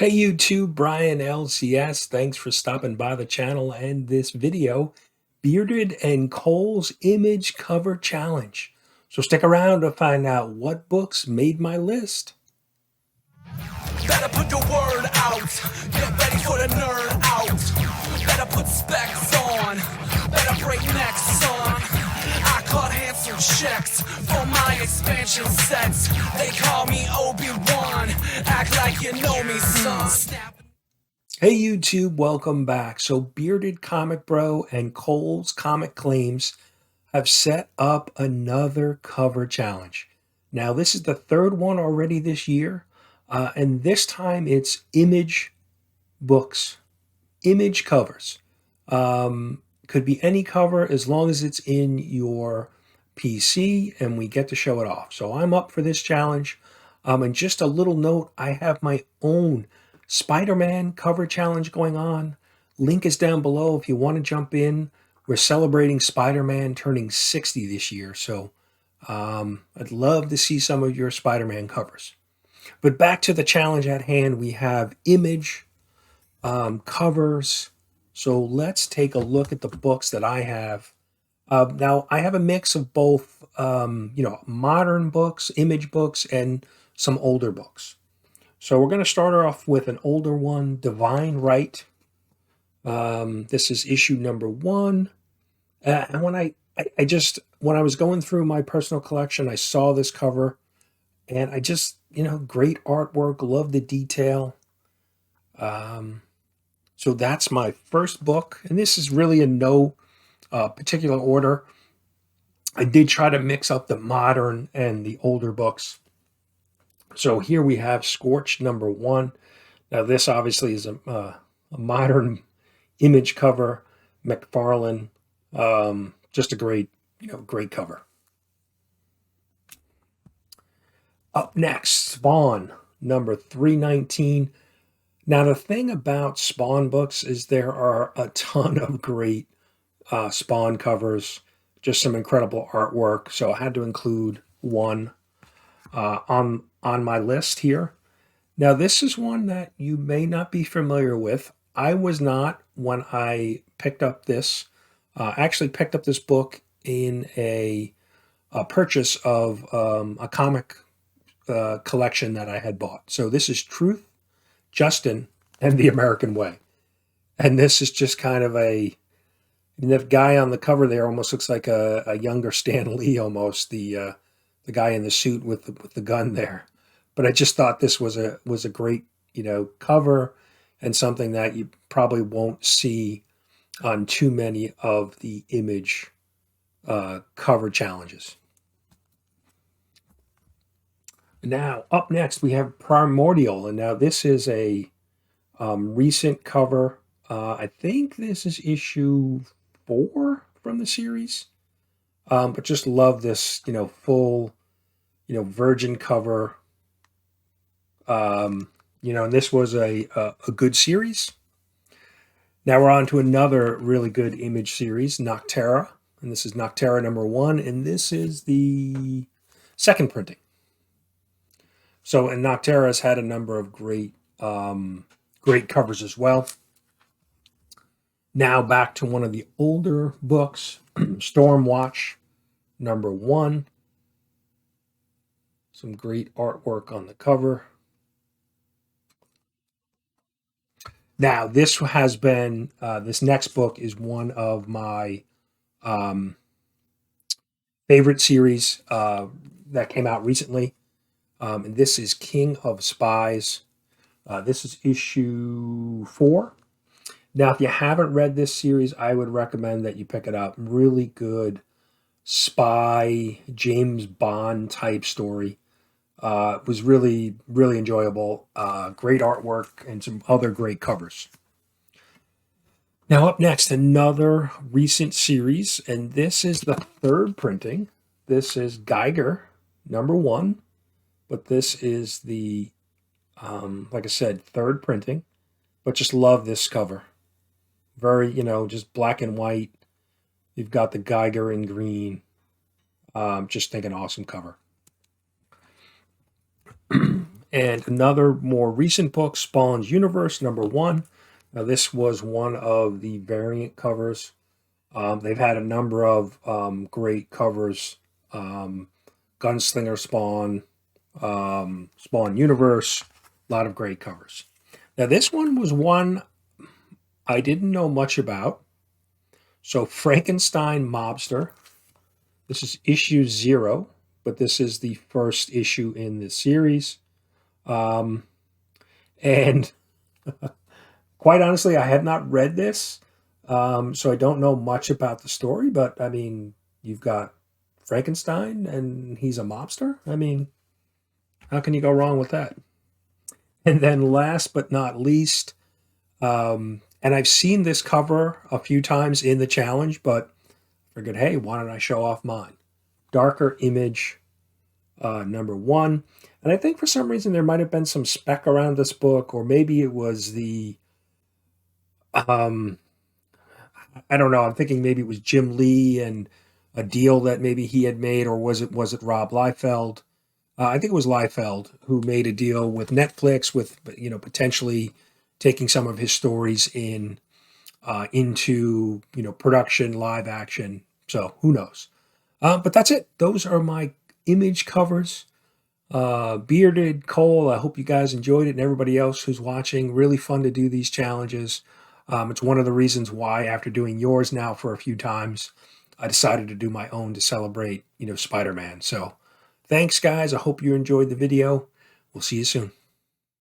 Hey YouTube, Brian LCS. Thanks for stopping by the channel and this video, Bearded and Cole's Image Cover Challenge. So stick around to find out what books made my list. Better put the word out. Get ready for the nerd out. Better put specs on. Better break necks, son. I cut handsome checks for my expansion sets. They call me Obi-Wan. Act like you know me, son. Hey YouTube, welcome back. So Bearded Comic Bro and Cole's Comic Claims have set up another cover challenge. Now this is the third one already this year, and this time it's image books, image covers. Could be any cover as long as it's in your PC and we get to show it off. So I'm up for this challenge. And just a little note, I have my own Spider-Man cover challenge going on. Link is down below if you want to jump in. We're celebrating Spider-Man turning 60 this year. So I'd love to see some of your Spider-Man covers. But back to the challenge at hand, we have image covers. So let's take a look at the books that I have. Now I have a mix of both, modern books, image books, and some older books. So we're going to start off with an older one, Divine Right. This is issue number 1. And when I was going through my personal collection, I saw this cover, and I just, great artwork, love the detail. So that's my first book, and this is really in no particular order. I did try to mix up the modern and the older books. So here we have Scorch number 1. Now this obviously is a modern image cover, McFarlane. Just a great cover. Up next, Spawn number 319. Now, the thing about Spawn books is there are a ton of great Spawn covers, just some incredible artwork. So I had to include one on my list here. Now, this is one that you may not be familiar with. I was not when I picked up this. Actually picked up this book in a purchase of a comic collection that I had bought. So this is Truth, Justin, and the American Way. And this is just kind of the guy on the cover there almost looks like a younger Stan Lee almost, the guy in the suit with the gun there. But I just thought this was a great, cover, and something that you probably won't see on too many of the image cover challenges. Now, up next, we have Primordial, and now this is a recent cover. I think this is issue 4 from the series, but just love this, full, virgin cover. And this was a good series. Now we're on to another really good image series, Nocterra, and this is Nocterra number 1, and this is the second printing. So, and Nocterra has had a number of great covers as well. Now back to one of the older books, Stormwatch number 1. Some great artwork on the cover. Now this has been, this next book is one of my favorite series that came out recently. And this is King of Spies. This is issue 4. Now, if you haven't read this series, I would recommend that you pick it up. Really good spy, James Bond type story. It was really, really enjoyable. Great artwork and some other great covers. Now, up next, another recent series, and this is the third printing. This is Geiger number 1. But this is the, like I said, third printing. But just love this cover. Very, just black and white. You've got the Geiger in green. Just think an awesome cover. And another more recent book, Spawn's Universe, #1. Now, this was one of the variant covers. They've had a number of great covers. Gunslinger Spawn, Spawn Universe, a lot of great covers. Now, this one was one I didn't know much about. So, Frankenstein Mobster. This is issue 0, but this is the first issue in the series. And quite honestly, I had not read this, so I don't know much about the story. But I mean, you've got Frankenstein and he's a mobster. I mean, how can you go wrong with that? And then last but not least, and I've seen this cover a few times in the challenge, but I figured, hey, why don't I show off mine? Darker Image, #1. And I think for some reason there might have been some spec around this book, or maybe it was the, um, I don't know. I'm thinking maybe it was Jim Lee and a deal that maybe he had made, or was it Rob Liefeld? I think it was Liefeld who made a deal with Netflix with potentially taking some of his stories into production, live action. So who knows? But that's it. Those are my Image covers. Bearded, Cole, I hope you guys enjoyed it, and everybody else who's watching. Really fun to do these challenges. It's one of the reasons why, after doing yours now for a few times, I decided to do my own to celebrate, Spider-Man. So thanks, guys. I hope you enjoyed the video. We'll see you soon.